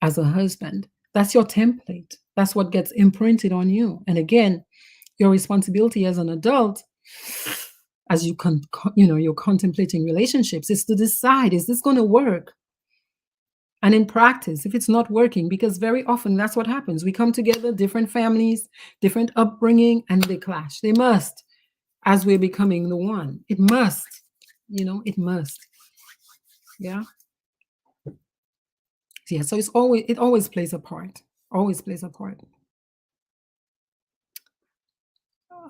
as a husband? That's your template. That's what gets imprinted on you. And again, your responsibility as an adult, as you're contemplating relationships, is to decide, is this going to work? And in practice, if it's not working, because very often that's what happens. We come together, different families, different upbringing, and they clash. They must, as we're becoming the one. It must, it must. Yeah. Yeah. So it always plays a part. Always plays a part.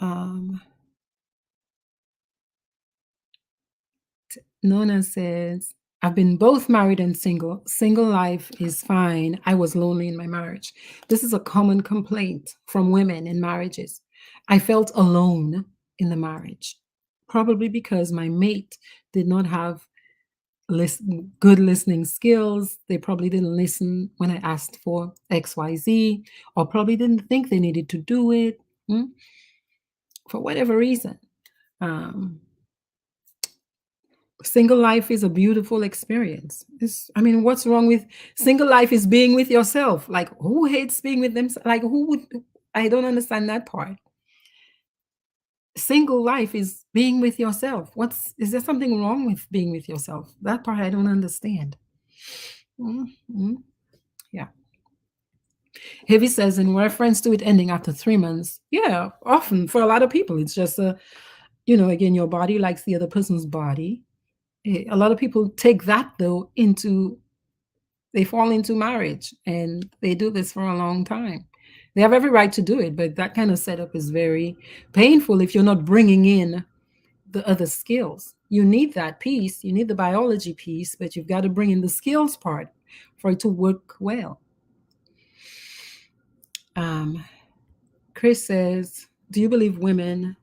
Um, Nona says, I've been both married and single. Single life is fine. I was lonely in my marriage. This is a common complaint from women in marriages. I felt alone in the marriage, probably because my mate did not have good listening skills. They probably didn't listen when I asked for XYZ, or probably didn't think they needed to do it, for whatever reason. Single life is a beautiful experience. What's wrong with single life? Is being with yourself. Like, who hates being with them? Like, who would? I don't understand that part. Single life is being with yourself. Is there something wrong with being with yourself? That part I don't understand. Yeah. Heavy says, in reference to it ending after 3 months. Yeah, often for a lot of people, it's just again, your body likes the other person's body. A lot of people take that though they fall into marriage, and they do this for a long time. They have every right to do it, but that kind of setup is very painful if you're not bringing in the other skills. You need that piece, you need the biology piece, but you've got to bring in the skills part for it to work well. Chris says, do you believe women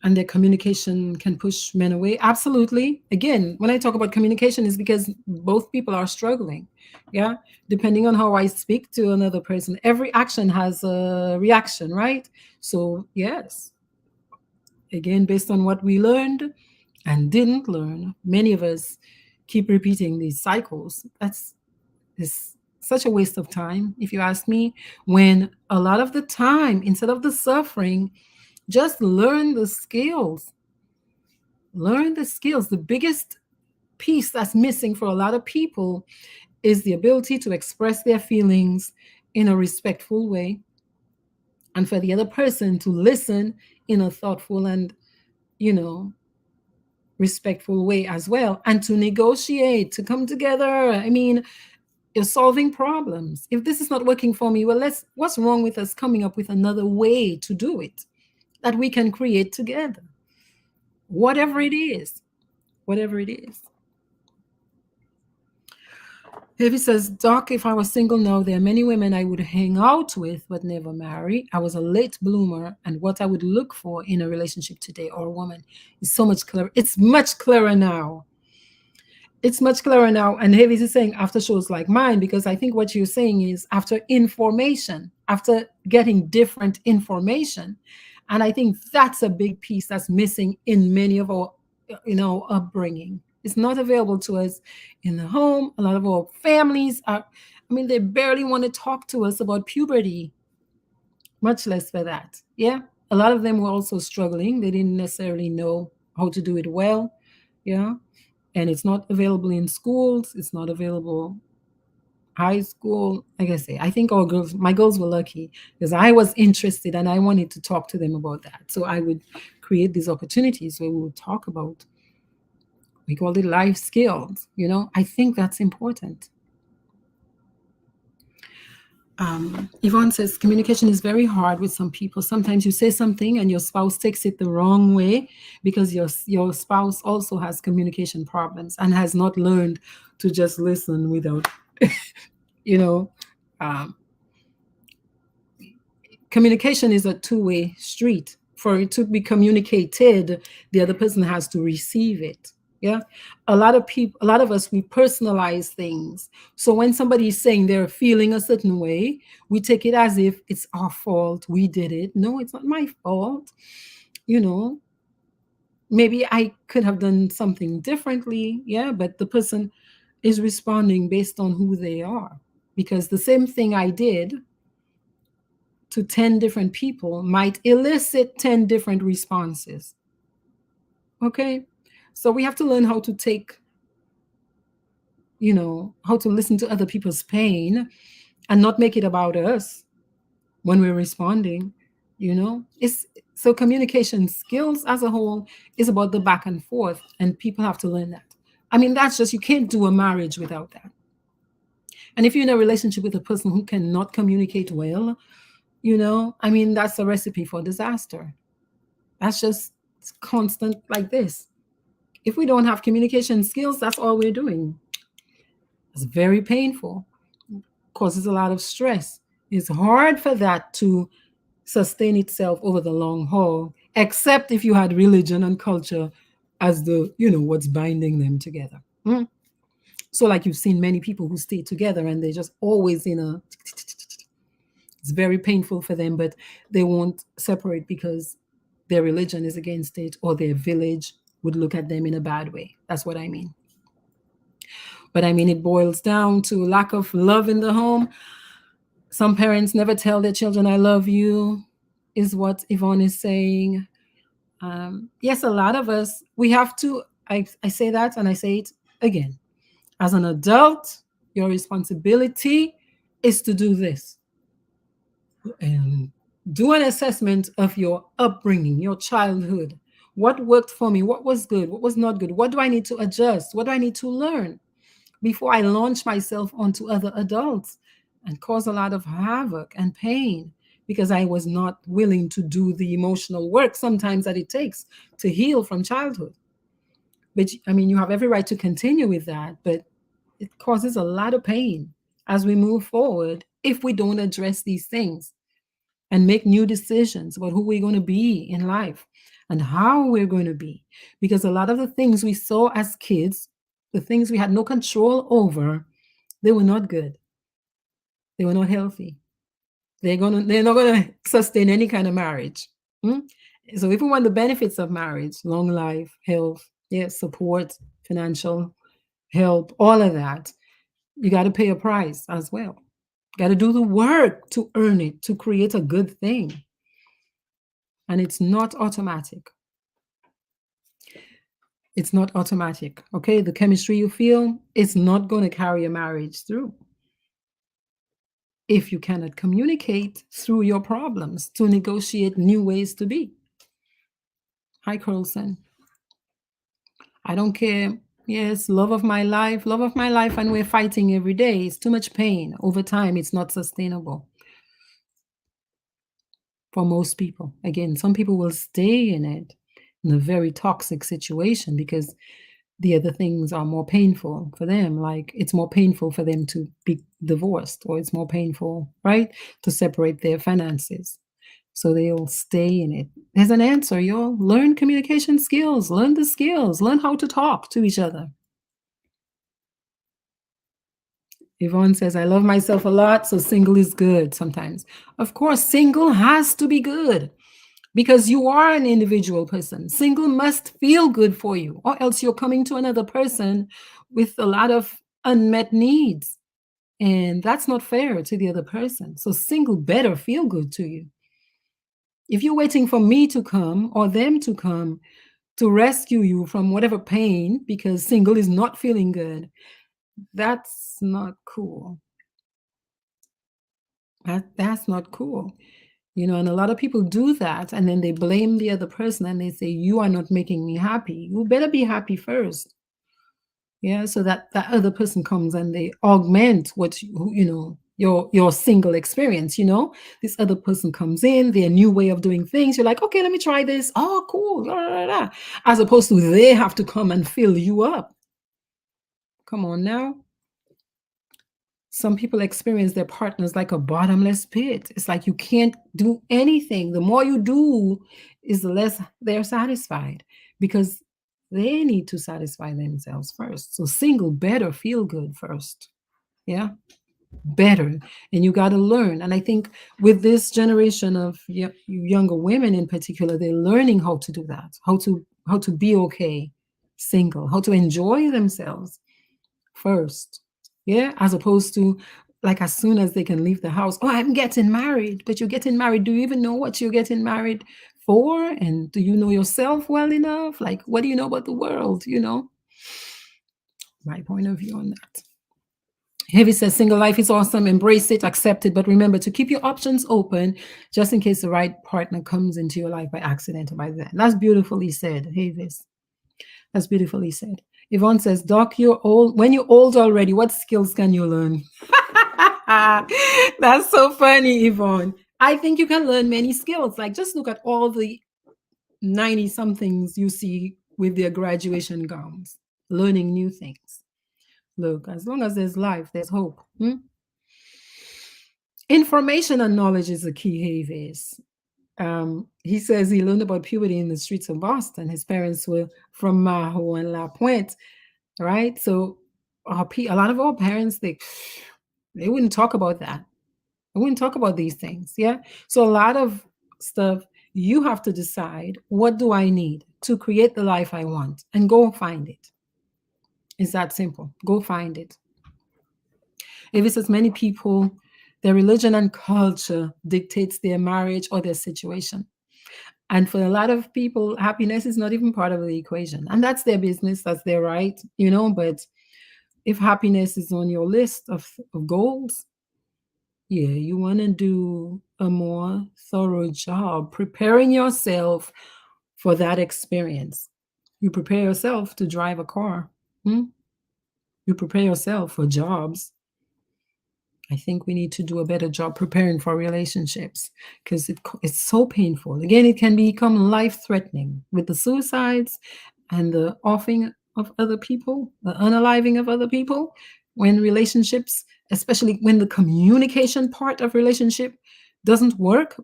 and their communication can push men away? Absolutely. Again, when I talk about communication, is because both people are struggling. Yeah. Depending on how I speak to another person, every action has a reaction, right? So, yes. Again, based on what we learned and didn't learn, many of us keep repeating these cycles. That's such a waste of time, if you ask me, when a lot of the time, instead of the suffering, just learn the skills. Learn the skills. The biggest piece that's missing for a lot of people is the ability to express their feelings in a respectful way, and for the other person to listen in a thoughtful and, respectful way as well, and to negotiate, to come together. You're solving problems. If this is not working for me, well, what's wrong with us coming up with another way to do it that we can create together? Whatever it is. Heavy says, Doc, if I was single now, there are many women I would hang out with but never marry. I was a late bloomer, and what I would look for in a relationship today or a woman is so much clearer. It's much clearer now. And Heavy is saying after shows like mine, because I think what you're saying is after information, after getting different information. And I think that's a big piece that's missing in many of our, upbringing. It's not available to us in the home. A lot of our families they barely want to talk to us about puberty, much less for that. Yeah. A lot of them were also struggling. They didn't necessarily know how to do it well. Yeah. And it's not available in schools. It's not available high school. Like I say, I think my girls were lucky because I was interested and I wanted to talk to them about that. So I would create these opportunities where we would talk about, we call it life skills. I think that's important. Yvonne says communication is very hard with some people. Sometimes you say something and your spouse takes it the wrong way because your spouse also has communication problems and has not learned to just listen without, communication is a two-way street. For it to be communicated, the other person has to receive it. Yeah. A lot of us, we personalize things. So when somebody is saying they're feeling a certain way, we take it as if it's our fault. We did it. No, it's not my fault. You know, maybe I could have done something differently. Yeah. But the person is responding based on who they are. Because the same thing I did to 10 different people might elicit 10 different responses. Okay. So we have to learn how to take, how to listen to other people's pain and not make it about us when we're responding. It's so communication skills as a whole is about the back and forth, and people have to learn that. I mean, that's just, you can't do a marriage without that. And if you're in a relationship with a person who cannot communicate well, I mean, that's a recipe for disaster. That's just constant like this. If we don't have communication skills, that's all we're doing. It's very painful, causes a lot of stress. It's hard for that to sustain itself over the long haul, except if you had religion and culture as what's binding them together. So, like, you've seen many people who stay together and they're just always it's very painful for them, but they won't separate because their religion is against it, or their village would look at them in a bad way. That's what I mean. But I mean, it boils down to lack of love in the home. Some parents never tell their children, I love you, is what Yvonne is saying. Yes, a lot of us, we have to, I say that and I say it again. As an adult, your responsibility is to do this. And do an assessment of your upbringing, your childhood. What worked for me? What was good? What was not good? What do I need to adjust? What do I need to learn before I launch myself onto other adults and cause a lot of havoc and pain because I was not willing to do the emotional work sometimes that it takes to heal from childhood? But I mean, you have every right to continue with that, but it causes a lot of pain as we move forward if we don't address these things and make new decisions about who we're going to be in life and how we're going to be. Because a lot of the things we saw as kids, the things we had no control over, they were not good. They were not healthy. They're not gonna sustain any kind of marriage. So if we want the benefits of marriage, long life, health, support, financial help, all of that, you got to pay a price as well. Got to do the work to earn it, to create a good thing. And it's not automatic. It's not automatic. Okay. The chemistry you feel, it's not going to carry a marriage through if you cannot communicate through your problems to negotiate new ways to be. Hi, Carlson. I don't care. Yes, love of my life, and we're fighting every day. It's too much pain. Over time, it's not sustainable for most people. Again, some people will stay in it, in a very toxic situation, because the other things are more painful for them. Like, it's more painful for them to be divorced, or it's more painful, right, to separate their finances. So they'll stay in it. There's an answer, y'all. Learn communication skills, learn the skills, learn how to talk to each other. Yvonne says, I love myself a lot, so single is good sometimes. Of course, single has to be good because you are an individual person. Single must feel good for you, or else you're coming to another person with a lot of unmet needs. And that's not fair to the other person. So single better feel good to you. If you're waiting for me to come or them to come to rescue you from whatever pain because single is not feeling good, that's not cool. That's not cool. And a lot of people do that, and then they blame the other person and they say, you are not making me happy. You better be happy first. Yeah, so that other person comes and they augment what your single experience. This other person comes in, their new way of doing things. You're like, okay, let me try this. Oh, cool. Blah, blah, blah. As opposed to they have to come and fill you up. Come on now. Some people experience their partners like a bottomless pit. It's like you can't do anything. The more you do is the less they're satisfied, because They need to satisfy themselves first. So single better feel good first. Yeah, better. And you got to learn. And I think with this generation of younger women in particular, they're learning how to do that, how to be okay single, how to enjoy themselves first. Yeah, as opposed to like as soon as they can leave the house, oh, I'm getting married. But you're getting married. Do you even know what you're getting married for? And do you know yourself well enough? Like, what do you know about the world? My point of view on that. Heavy says single life is awesome, embrace it, accept it, but remember to keep your options open just in case the right partner comes into your life by accident or by then. That's beautifully said, Havis. That's beautifully said. Yvonne says, Doc, you're old. When you're old already, what skills can you learn? That's so funny, Yvonne. I think you can learn many skills. Like just look at all the 90 somethings you see with their graduation gowns, learning new things. Look, as long as there's life, there's hope. Information and knowledge is the key, Havis. He says he learned about puberty in the streets of Boston. His parents were from Maho and La Pointe, right? So a lot of our parents, they wouldn't talk about that. They wouldn't talk about these things. Yeah. So a lot of stuff you have to decide, what do I need to create the life I want, and go find it. It's that simple. Go find it. If it's as many people, their religion and culture dictates their marriage or their situation. And for a lot of people, happiness is not even part of the equation. And that's their business, that's their right, but if happiness is on your list of goals, yeah, you want to do a more thorough job preparing yourself for that experience. You prepare yourself to drive a car. You prepare yourself for jobs. I think we need to do a better job preparing for relationships because it's so painful. Again, it can become life-threatening with the suicides and the offing of other people, the unaliving of other people, when relationships, especially when the communication part of relationship doesn't work.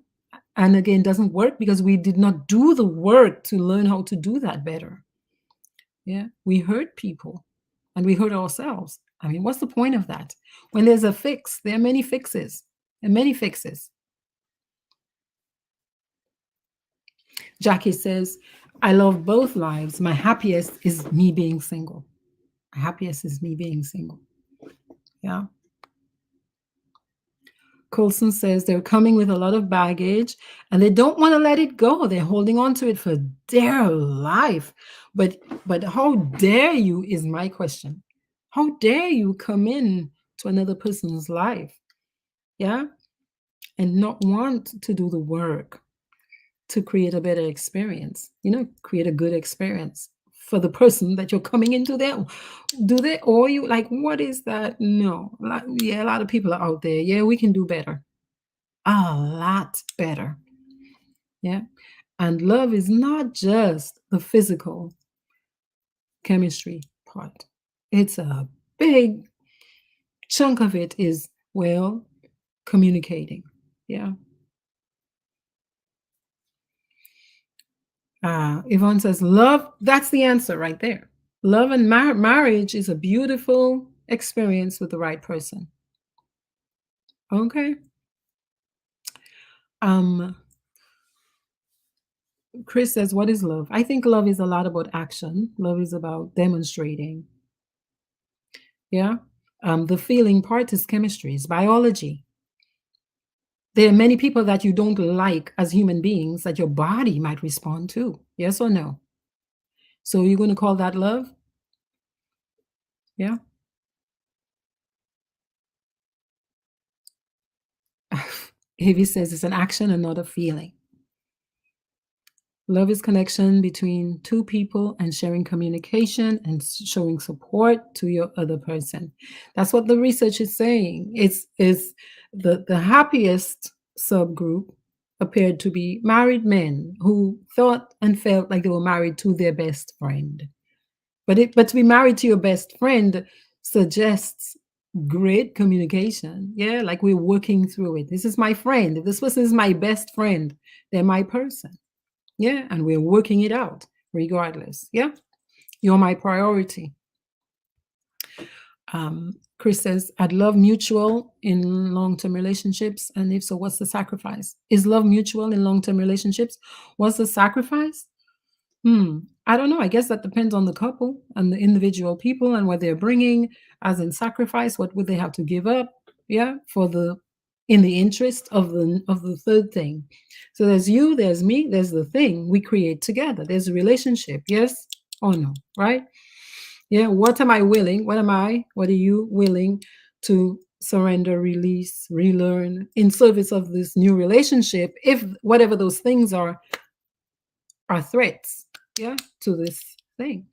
And again, doesn't work because we did not do the work to learn how to do that better. Yeah, we hurt people and we hurt ourselves. I mean, what's the point of that? When there's a fix, there are many fixes and many fixes. Jackie says, I love both lives. My happiest is me being single. My happiest is me being single. Yeah. Coulson says they're coming with a lot of baggage and they don't want to let it go. They're holding on to it for dear life. But how dare you is my question. How dare you come in to another person's life, yeah, and not want to do the work to create a better experience, create a good experience for the person that you're coming into there. Do they owe you? Like, what is that? No. A lot of people are out there. Yeah, we can do better. A lot better. Yeah. And love is not just the physical chemistry part. It's a big chunk of it is, well, communicating. Yeah. Yvonne says, love, that's the answer right there. Love and marriage is a beautiful experience with the right person. Okay. Chris says, what is love? I think love is a lot about action. Love is about demonstrating. Yeah. The feeling part is chemistry, it's biology. There are many people that you don't like as human beings that your body might respond to. Yes or no? So you're going to call that love? Yeah. Heavy says it's an action and not a feeling. Love is connection between two people and sharing communication and showing support to your other person. That's what the research is saying. It's the happiest subgroup appeared to be married men who thought and felt like they were married to their best friend. But to be married to your best friend suggests great communication. Yeah, like we're working through it. This is my friend. If this person is my best friend, they're my person. Yeah, and we're working it out regardless. Yeah. You're my priority. Chris says, I'd love mutual in long-term relationships. And if so, what's the sacrifice? Is love mutual in long-term relationships? What's the sacrifice? I don't know. I guess that depends on the couple and the individual people and what they're bringing as in sacrifice. What would they have to give up? Yeah, in the interest of the third thing. So there's you, there's me, there's the thing we create together. There's a relationship. Yes or no, right? Yeah. What am I willing? What are you willing to surrender, release, relearn in service of this new relationship? If whatever those things are threats, yeah, to this thing.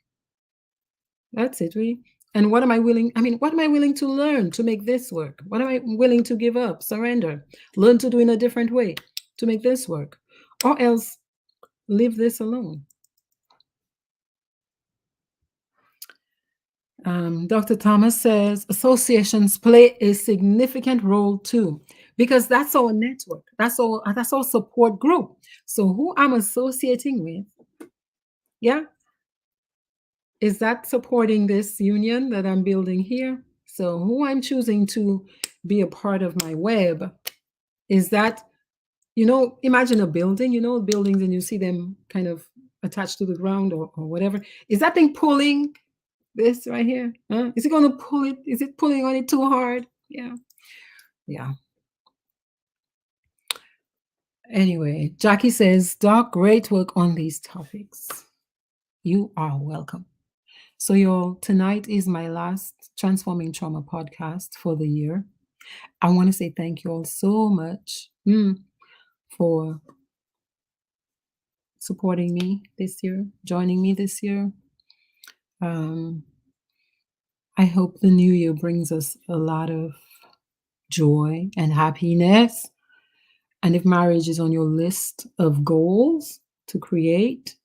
That's it, really. And what am I willing? I mean, what am I willing to learn to make this work? What am I willing to give up, surrender, learn to do in a different way to make this work? Or else leave this alone. Dr. Thomas says associations play a significant role too, because that's our network. That's our support group. So who I'm associating with, yeah, is that supporting this union that I'm building here? So who I'm choosing to be a part of my web, is that, imagine a building, buildings, and you see them kind of attached to the ground or whatever. Is that thing pulling this right here? Is it going to pull it? Is it pulling on it too hard? Yeah. Yeah. Anyway, Jackie says, Doc, great work on these topics. You are welcome. So, y'all, tonight is my last Transforming Trauma podcast for the year. I want to say thank you all so much for supporting me this year, joining me this year. I hope the new year brings us a lot of joy and happiness. And if marriage is on your list of goals to create,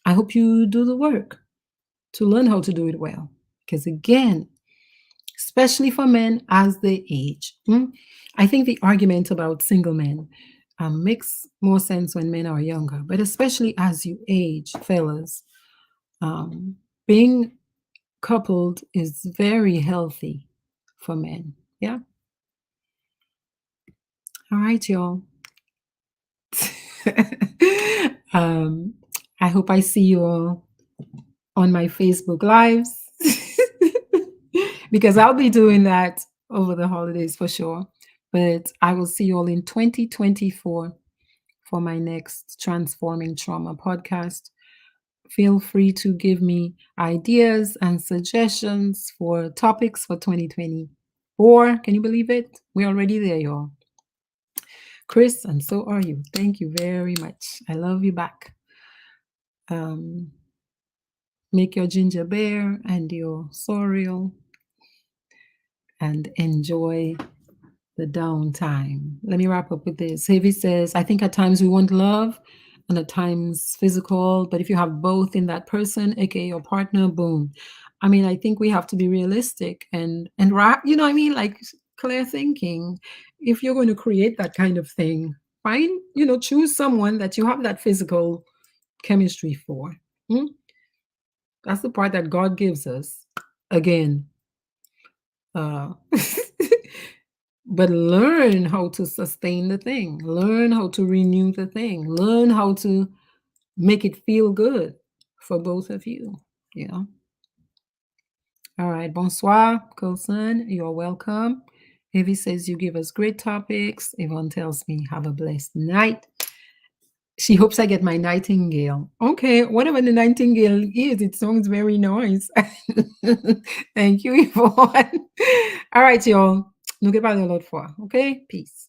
I hope you do the work to learn how to do it well. Because again, especially for men as they age, I think the argument about single men makes more sense when men are younger, but especially as you age, fellas, being coupled is very healthy for men. Yeah. All right, y'all. I hope I see you all on my Facebook Lives because I'll be doing that over the holidays for sure. But I will see you all in 2024 for my next Transforming Trauma podcast. Feel free to give me ideas and suggestions for topics for 2024. Can you believe it? We're already there, y'all. Chris, and so are you. Thank you very much. I love you back. Make your ginger beer and your sorrel and enjoy the downtime. Let me wrap up with this. Heavy says, I think at times we want love and at times physical, but if you have both in that person, aka your partner, boom. I mean, I think we have to be realistic and like clear thinking. If you're going to create that kind of thing, fine, choose someone that you have that physical chemistry for. That's the part that God gives us. Again, but learn how to sustain the thing, learn how to renew the thing, learn how to make it feel good for both of you. Yeah. All right. Bonsoir, Coulson. You're welcome. Evie says you give us great topics. Yvonne tells me have a blessed night. She hopes I get my nightingale. Okay, whatever the nightingale is, it sounds very nice. Thank you, Yvonne. All right, y'all. Nous que parler l'autre fois. Okay? Peace.